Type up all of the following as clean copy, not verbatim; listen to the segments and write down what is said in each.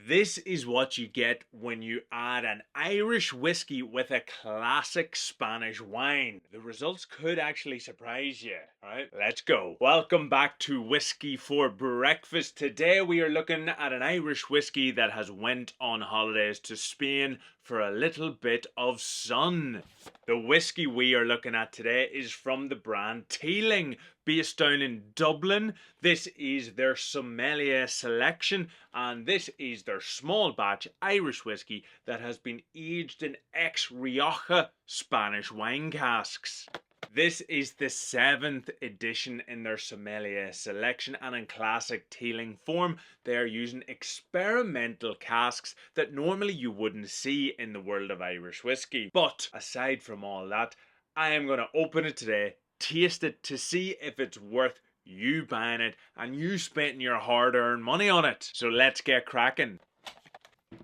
This is what you get when you add an Irish whiskey with a classic Spanish wine. The results could actually surprise you. Alright, let's go. Welcome back to Whiskey for Breakfast. Today we are looking at an Irish whiskey that has went on holidays to Spain for a little bit of sun. The whiskey we are looking at today is from the brand Teeling, based down in Dublin. This is their Sommelier selection, and this is their small batch Irish whiskey that has been aged in ex-Rioja Spanish wine casks. This is the 7th edition in their Sommelier selection, and in classic Teeling form, they are using experimental casks that normally you wouldn't see in the world of Irish whiskey. But aside from all that, I am going to open it today, taste it to see if it's worth you buying it and you spending your hard-earned money on it. So let's get cracking.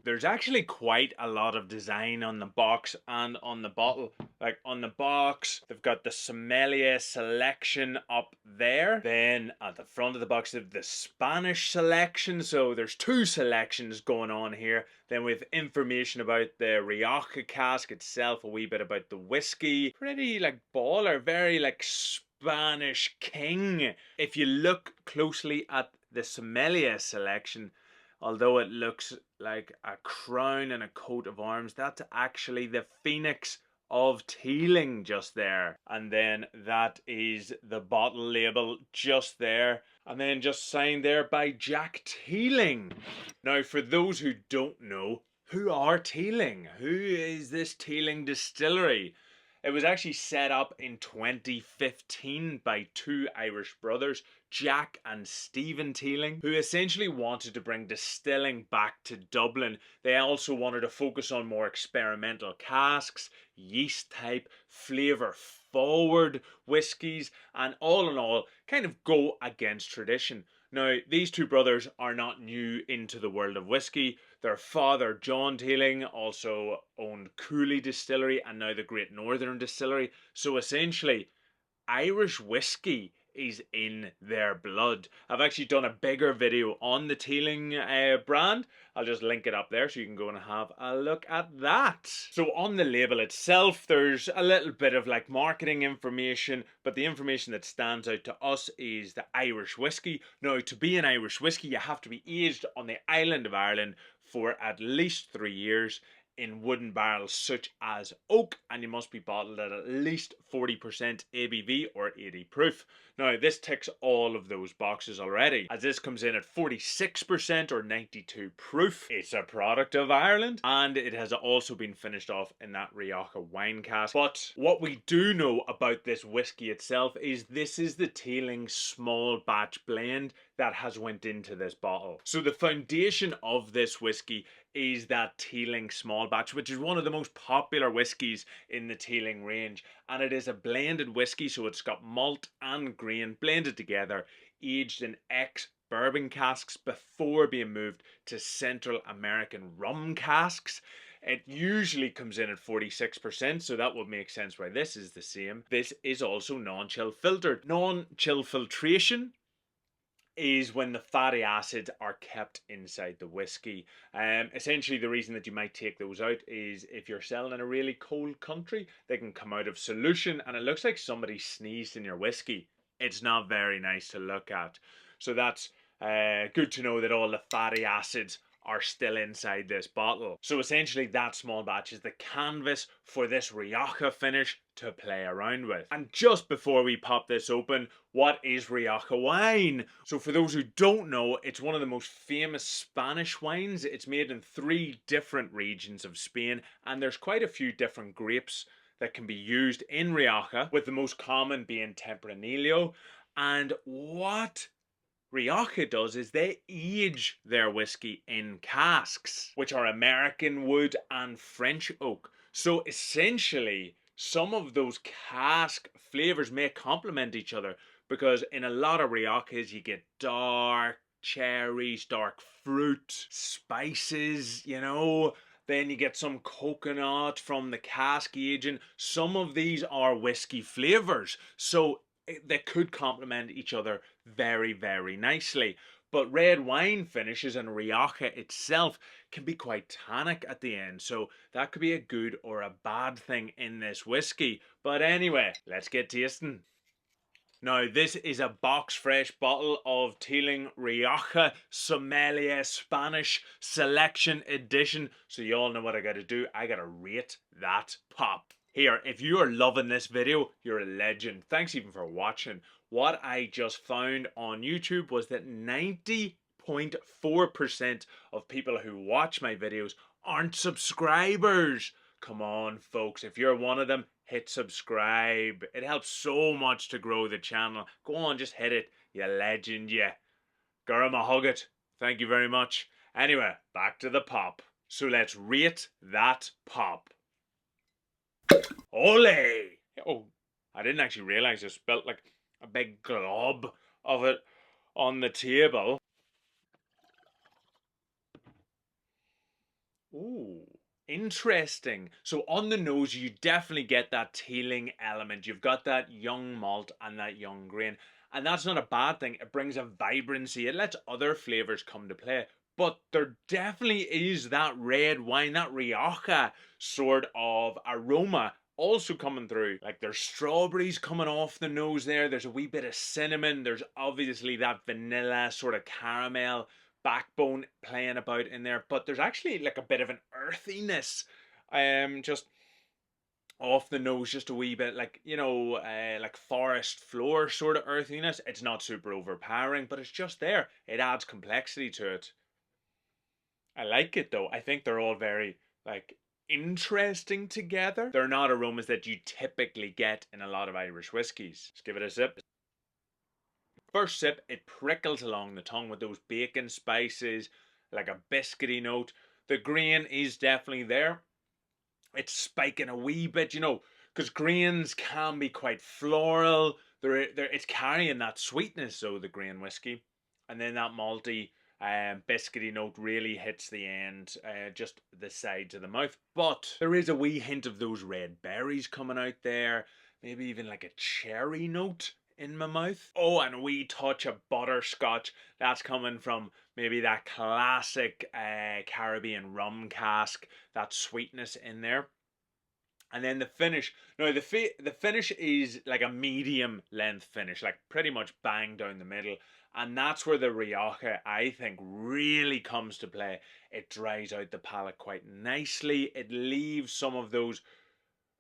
There's actually quite a lot of design on the box and on the bottle. Like on the box, they've got the Sommelier selection up there. Then at the front of the box, they've the Spanish selection. So there's two selections going on here. Then with information about the Rioja cask itself, a wee bit about the whiskey. Pretty like baller, very like Spanish king. If you look closely at the Sommelier selection, although it looks like a crown and a coat of arms, that's actually the phoenix of Teeling just there. And then that is the bottle label just there. And then just signed there by Jack Teeling. Now, for those who don't know, who are Teeling? Who is this Teeling Distillery? It was actually set up in 2015 by two Irish brothers, Jack and Stephen Teeling, who essentially wanted to bring distilling back to Dublin. They also wanted to focus on more experimental casks, yeast type, flavour forward whiskies, and all in all, kind of go against tradition. Now, these two brothers are not new into the world of whiskey. Their father, John Teeling, also owned Cooley Distillery and now the Great Northern Distillery. So essentially, Irish whiskey is in their blood. I've actually done a bigger video on the Teeling brand. I'll just link it up there so you can go and have a look at that. So on the label itself, there's a little bit of like marketing information, but the information that stands out to us is the Irish whiskey. Now, to be an Irish whiskey, you have to be aged on the island of Ireland for at least 3 years in wooden barrels such as oak, and you must be bottled at least 40% ABV or 80 proof. Now, this ticks all of those boxes already, as this comes in at 46% or 92 proof. It's a product of Ireland, and it has also been finished off in that Rioja wine cask. But what we do know about this whiskey itself is this is the Teeling small batch blend that has went into this bottle. So the foundation of this whiskey is that Teeling small batch, which is one of the most popular whiskies in the Teeling range, and it is a blended whiskey, so it's got malt and grain blended together, aged in ex-bourbon casks before being moved to Central American rum casks. It usually comes in at 46%, so that would make sense why this is the same. This is also non-chill filtered. Non-chill filtration is when the fatty acids are kept inside the whiskey. Essentially, the reason that you might take those out is if you're selling in a really cold country, they can come out of solution and it looks like somebody sneezed in your whiskey. It's not very nice to look at. So that's good to know that all the fatty acids are still inside this bottle. So essentially that small batch is the canvas for this Rioja finish to play around with. And just before we pop this open, what is Rioja wine? So for those who don't know, it's one of the most famous Spanish wines. It's made in 3 different regions of Spain, and there's quite a few different grapes that can be used in Rioja, with the most common being Tempranillo. And what Rioja does is they age their whiskey in casks, which are American wood and French oak. So essentially, some of those cask flavors may complement each other, because in a lot of Riojas you get dark cherries, dark fruit, spices, you know. Then you get some coconut from the cask aging. Some of these are whiskey flavors, so they could complement each other very, very nicely. But red wine finishes and Rioja itself can be quite tannic at the end, so that could be a good or a bad thing in this whiskey. But anyway, let's get tasting. Now, this is a box fresh bottle of Teeling Rioja Sommelier Spanish Selection Edition. So you all know what I gotta do. I gotta rate that pop. Here, if you are loving this video, you're a legend. Thanks even for watching. What I just found on YouTube was that 90.4% of people who watch my videos aren't subscribers. Come on, folks. If you're one of them, hit subscribe. It helps so much to grow the channel. Go on, just hit it. You legend, yeah. Gurma hug it. Thank you very much. Anyway, back to the pop. So let's rate that pop. Ole! Oh, I didn't actually realize I spilled like a big glob of it on the table. Ooh, interesting. So on the nose, you definitely get that teeling element. You've got that young malt and that young grain. And that's not a bad thing. It brings a vibrancy. It lets other flavors come to play. But there definitely is that red wine, that Rioja sort of aroma also coming through. Like there's strawberries coming off the nose there. There's a wee bit of cinnamon. There's obviously that vanilla sort of caramel backbone playing about in there, but there's actually like a bit of an earthiness, just off the nose, just a wee bit, like, you know, like forest floor sort of earthiness. It's not super overpowering, but it's just there. It adds complexity to it. I like it though. I think they're all very like interesting together. They're not aromas that you typically get in a lot of Irish whiskies. Let's give it a sip. First sip, it prickles along the tongue with those bacon spices, like a biscuity note. The grain is definitely there. It's spiking a wee bit, you know, because grains can be quite floral. It's carrying that sweetness, though, the grain whiskey. And then that malty, biscuity note really hits the end, just the sides of the mouth. But there is a wee hint of those red berries coming out there. Maybe even like a cherry note in my mouth. Oh, and a wee touch of butterscotch. That's coming from maybe that classic Caribbean rum cask. That sweetness in there. And then the finish. Now the finish is like a medium length finish, like pretty much bang down the middle. And that's where the Rioja, I think, really comes to play. It dries out the palate quite nicely. It leaves some of those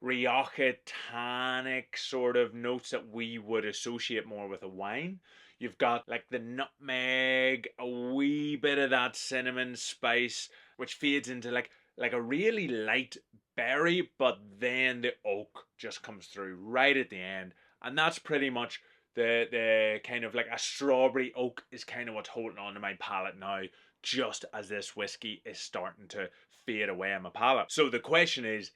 Rioja tannic sort of notes that we would associate more with a wine. You've got like the nutmeg, a wee bit of that cinnamon spice, which fades into like a really light berry, but then the oak just comes through right at the end. And that's pretty much the kind of like a strawberry oak is kind of what's holding on to my palate now, just as this whiskey is starting to fade away on my palate. So the question is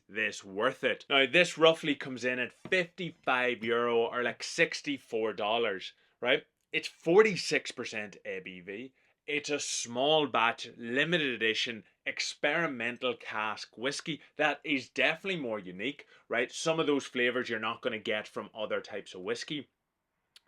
this worth it? Now, this roughly comes in at €55 or like $64, right? It's 46% ABV. It's a small batch, limited edition, experimental cask whiskey that is definitely more unique, right? Some of those flavors you're not going to get from other types of whiskey.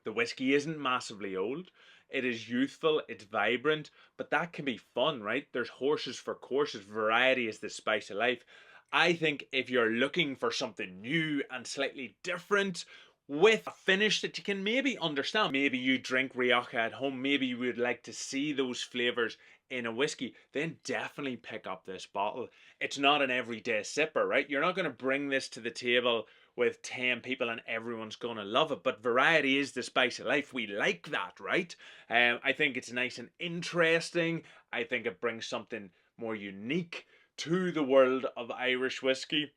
The whiskey isn't massively old. It is youthful, it's vibrant, but that can be fun, right? There's horses for courses. Variety is the spice of life. I think if you're looking for something new and slightly different with a finish that you can maybe understand, maybe you drink Rioja at home, maybe you would like to see those flavors in a whiskey, then definitely pick up this bottle. It's not an everyday sipper, right? You're not going to bring this to the table with 10 people and everyone's going to love it, but variety is the spice of life. We like that, right? I think it's nice and interesting. I think it brings something more unique to the world of Irish whiskey.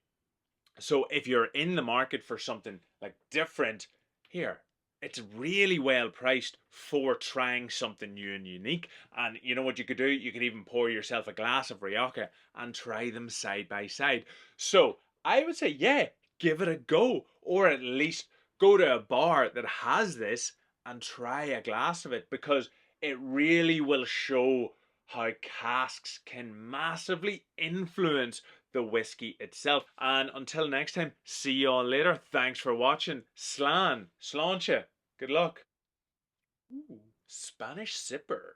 So if you're in the market for something like different, here, it's really well priced for trying something new and unique. And you know what you could do? You could even pour yourself a glass of Rioja and try them side by side. So I would say, yeah, give it a go. Or at least go to a bar that has this and try a glass of it, because it really will show how casks can massively influence the whiskey itself. And until next time, see you all later. Thanks for watching. Slán, sláinte. Good luck. Ooh. Spanish sipper.